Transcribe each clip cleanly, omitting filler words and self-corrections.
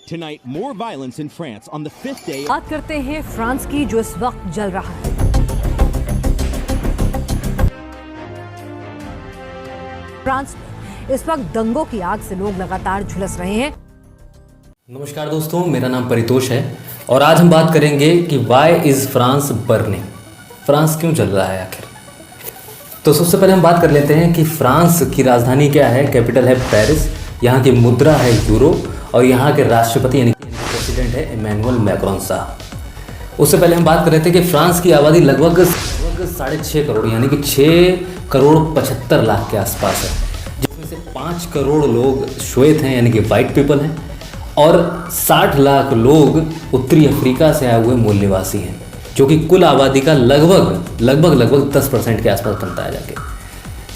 Tonight, more violence in France on the fifth day. बात करते हैं फ्रांस की, जो इस वक्त जल रहा है। फ्रांस इस वक्त दंगों की आग से लोग लगातार झुलस रहे हैं। नमस्कार दोस्तों, मेरा नाम परितोष है और आज हम बात करेंगे कि why is France burning. France क्यों जल रहा है आखिर। तो सबसे पहले हम बात कर लेते हैं कि फ्रांस की राजधानी क्या है। कैपिटल है पेरिस, यहाँ की मुद्रा है यूरो और यहाँ के राष्ट्रपति यानी कि प्रेसिडेंट है इमैनुअल मैक्रोन साहब। उससे पहले हम बात कर रहे थे कि फ्रांस की आबादी लगभग 6.5 करोड़ यानी कि 6 करोड़ 75 लाख के आसपास है, जिसमें से 5 करोड़ लोग श्वेत हैं यानी कि वाइट पीपल हैं और 60 लाख लोग उत्तरी अफ्रीका से आए हुए मूल निवासी हैं, जो कि कुल आबादी का लगभग 10% के आसपास बनता है। जाके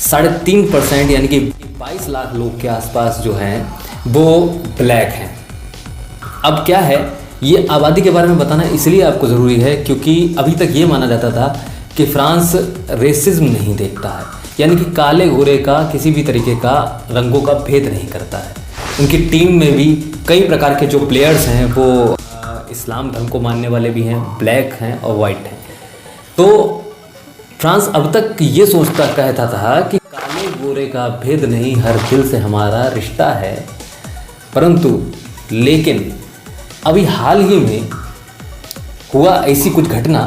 3.5% यानी कि 22 लाख लोग के आसपास जो हैं वो ब्लैक हैं। अब क्या है, ये आबादी के बारे में बताना इसलिए आपको ज़रूरी है क्योंकि अभी तक ये माना जाता था कि फ्रांस रेसिज्म नहीं देखता है, यानी कि काले गोरे का किसी भी तरीके का रंगों का भेद नहीं करता है। उनकी टीम में भी कई प्रकार के जो प्लेयर्स हैं वो इस्लाम धर्म को मानने वाले भी हैं, ब्लैक हैं और वाइट हैं। तो फ्रांस अब तक ये सोचता कहता था कि काले गोरे का भेद नहीं, हर दिल से हमारा रिश्ता है, परंतु लेकिन अभी हाल ही में हुआ ऐसी कुछ घटना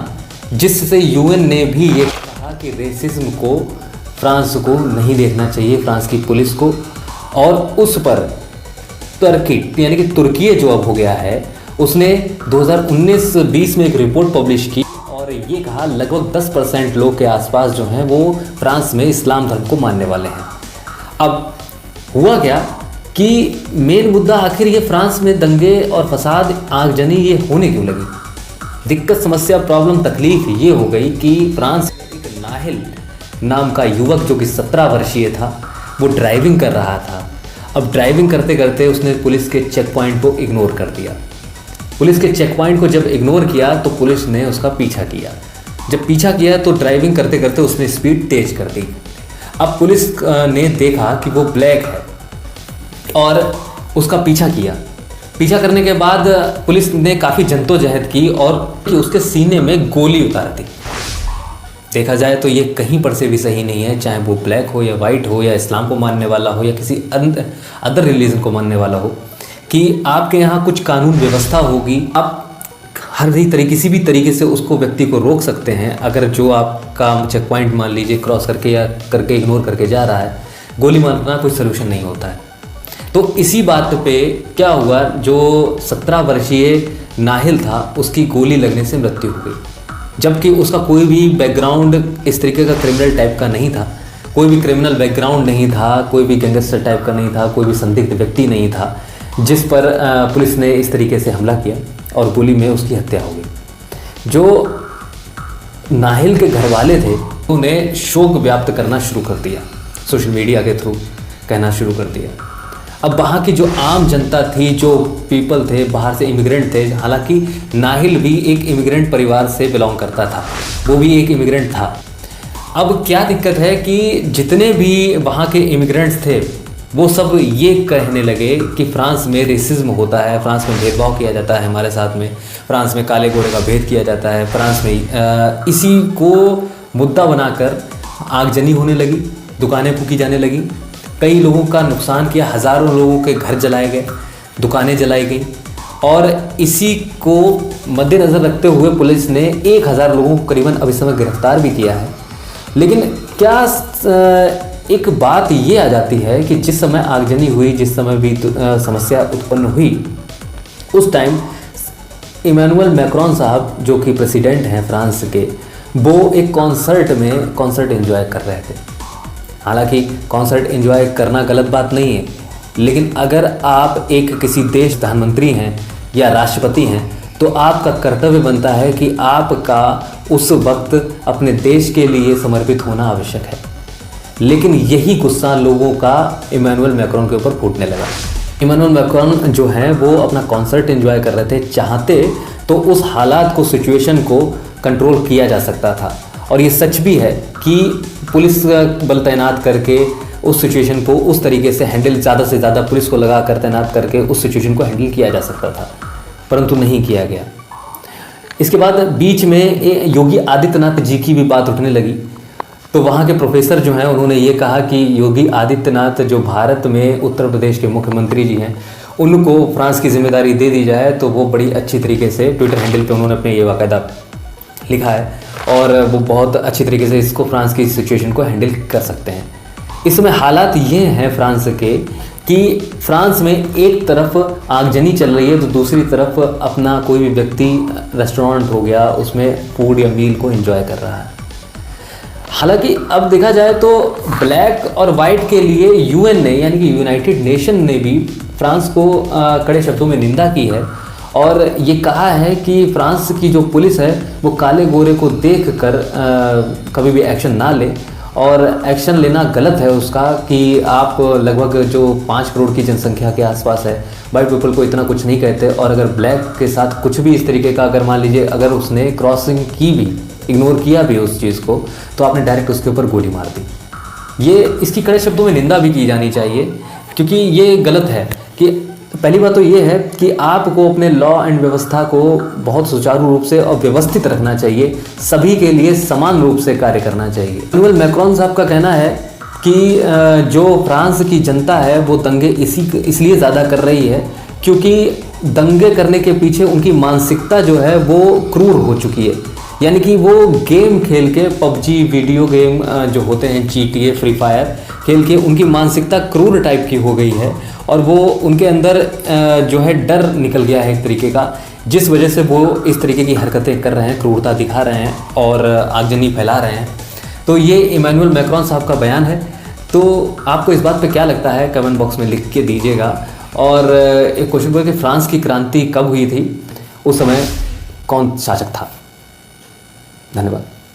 जिससे यूएन ने भी ये कहा कि रेसिज्म को फ्रांस को नहीं देखना चाहिए, फ्रांस की पुलिस को। और उस पर तुर्की यानी कि तुर्की जो अब हो गया है, उसने 2019-20 में एक रिपोर्ट पब्लिश की और ये कहा लगभग 10% लोग के आसपास जो हैं वो फ्रांस में इस्लाम धर्म को मानने वाले हैं। अब हुआ क्या कि मेन मुद्दा आखिर ये फ्रांस में दंगे और फसाद, आगजनी ये होने क्यों लगी। दिक्कत, समस्या, प्रॉब्लम, तकलीफ ये हो गई कि फ्रांस में एक नाहिल नाम का युवक जो कि 17 वर्षीय था, वो ड्राइविंग कर रहा था। अब ड्राइविंग करते करते उसने पुलिस के चेक पॉइंट को इग्नोर कर दिया। पुलिस के चेक पॉइंट को जब इग्नोर किया तो पुलिस ने उसका पीछा किया। जब पीछा किया तो ड्राइविंग करते करते उसने स्पीड तेज कर दी। अब पुलिस ने देखा कि वो ब्लैक है और उसका पीछा किया। पीछा करने के बाद पुलिस ने काफ़ी जद्दोजहद की और उसके सीने में गोली उतार दी। देखा जाए तो ये कहीं पर से भी सही नहीं है, चाहे वो ब्लैक हो या वाइट हो या इस्लाम को मानने वाला हो या किसी अदर रिलीजन को मानने वाला हो, कि आपके यहाँ कुछ कानून व्यवस्था होगी, आप किसी भी तरीके से उसको व्यक्ति को रोक सकते हैं। अगर जो आपका चेक पॉइंट मान लीजिए क्रॉस करके या करके इग्नोर करके जा रहा है, गोली मारना कोई सलूशन नहीं होता है। तो इसी बात पे क्या हुआ, जो 17 वर्षीय नाहिल था उसकी गोली लगने से मृत्यु हो गई, जबकि उसका कोई भी बैकग्राउंड इस तरीके का क्रिमिनल टाइप का नहीं था। कोई भी क्रिमिनल बैकग्राउंड नहीं था, कोई भी गैंगस्टर टाइप का नहीं था, कोई भी संदिग्ध व्यक्ति नहीं था जिस पर पुलिस ने इस तरीके से हमला किया और गोली में उसकी हत्या हो गई। जो नाहिल के घर वाले थे उन्हें शोक व्याप्त करना शुरू कर दिया, सोशल मीडिया के थ्रू कहना शुरू कर दिया। अब वहाँ की जो आम जनता थी, जो पीपल थे, बाहर से इमिग्रेंट थे, हालांकि नाहिल भी एक इमिग्रेंट परिवार से बिलोंग करता था, वो भी एक इमिग्रेंट था। अब क्या दिक्कत है कि जितने भी वहाँ के इमिग्रेंट्स थे वो सब ये कहने लगे कि फ्रांस में रेसिज्म होता है, फ्रांस में भेदभाव किया जाता है हमारे साथ में, फ्रांस में काले गोरे का भेद किया जाता है, फ्रांस में इसी को मुद्दा बनाकर आगजनी होने लगी, दुकानें फूकी जाने लगी, कई लोगों का नुकसान किया, हज़ारों लोगों के घर जलाए गए, दुकानें जलाई गई और इसी को मद्देनज़र रखते हुए पुलिस ने 1000 लोगों को करीबन अब इस समय गिरफ्तार भी किया है। लेकिन क्या एक बात ये आ जाती है कि जिस समय आगजनी हुई, जिस समय भी समस्या उत्पन्न हुई, उस टाइम इमैनुअल मैक्रोन साहब जो कि प्रेसिडेंट हैं फ्रांस के, वो एक कॉन्सर्ट एंजॉय कर रहे थे। हालांकि कॉन्सर्ट एंजॉय करना गलत बात नहीं है, लेकिन अगर आप एक किसी देश प्रधानमंत्री हैं या राष्ट्रपति हैं तो आपका कर्तव्य बनता है कि आपका उस वक्त अपने देश के लिए समर्पित होना आवश्यक है। लेकिन यही गुस्सा लोगों का इमैनुअल मैक्रोन के ऊपर फूटने लगा। इमैनुअल मैक्रोन जो हैं वो अपना कॉन्सर्ट एंजॉय कर रहे थे, चाहते तो उस हालात को, सिचुएशन को कंट्रोल किया जा सकता था। और ये सच भी है कि पुलिस बल तैनात करके उस सिचुएशन को उस तरीके से हैंडल, ज़्यादा से ज़्यादा पुलिस को लगा कर तैनात करके उस सिचुएशन को हैंडल किया जा सकता था, परंतु नहीं किया गया। इसके बाद बीच में योगी आदित्यनाथ जी की भी बात उठने लगी। तो वहाँ के प्रोफेसर जो हैं उन्होंने ये कहा कि योगी आदित्यनाथ जो भारत में उत्तर प्रदेश के मुख्यमंत्री जी हैं, उनको फ्रांस की जिम्मेदारी दे दी जाए तो वो बड़ी अच्छी तरीके से, ट्विटर हैंडल पे उन्होंने अपने ये बाकायदा लिखा है और वो बहुत अच्छी तरीके से इसको, फ्रांस की सिचुएशन को हैंडल कर सकते हैं। इस समय हालात ये हैं फ्रांस के कि फ्रांस में एक तरफ आगजनी चल रही है तो दूसरी तरफ अपना कोई भी व्यक्ति रेस्टोरेंट हो गया उसमें फूड या मील को एंजॉय कर रहा है। हालांकि अब देखा जाए तो ब्लैक और वाइट के लिए यूएन ने, यानी कि यूनाइटेड नेशन ने भी फ्रांस को कड़े शब्दों में निंदा की है और ये कहा है कि फ्रांस की जो पुलिस है वो काले गोरे को देखकर कभी भी एक्शन ना ले, और एक्शन लेना गलत है उसका कि आप लगभग जो 5 करोड़ की जनसंख्या के आसपास है, वाइट पीपल को इतना कुछ नहीं कहते, और अगर ब्लैक के साथ कुछ भी इस तरीके का, अगर मान लीजिए अगर उसने क्रॉसिंग की भी, इग्नोर किया भी उस चीज़ को, तो आपने डायरेक्ट उसके ऊपर गोली मार दी। ये इसकी कड़े शब्दों में निंदा भी की जानी चाहिए, क्योंकि ये गलत है। कि पहली बात तो ये है कि आपको अपने लॉ एंड व्यवस्था को बहुत सुचारू रूप से और व्यवस्थित रखना चाहिए, सभी के लिए समान रूप से कार्य करना चाहिए। इमैनुअल मैक्रोन साहब का कहना है कि जो फ्रांस की जनता है वो दंगे इसलिए ज़्यादा कर रही है क्योंकि दंगे करने के पीछे उनकी मानसिकता जो है वो क्रूर हो चुकी है। यानी कि वो गेम खेल के, पबजी वीडियो गेम जो होते हैं, GTA, फ्री फायर खेल के उनकी मानसिकता क्रूर टाइप की हो गई है और वो उनके अंदर जो है डर निकल गया है एक तरीके का, जिस वजह से वो इस तरीके की हरकतें कर रहे हैं, क्रूरता दिखा रहे हैं और आगजनी फैला रहे हैं। तो ये इमैनुअल मैक्रोन साहब का बयान है। तो आपको इस बात पे क्या लगता है कमेंट बॉक्स में लिख के दीजिएगा। और एक क्वेश्चन है कि फ्रांस की क्रांति कब हुई थी, उस समय कौन शासक था? धन्यवाद।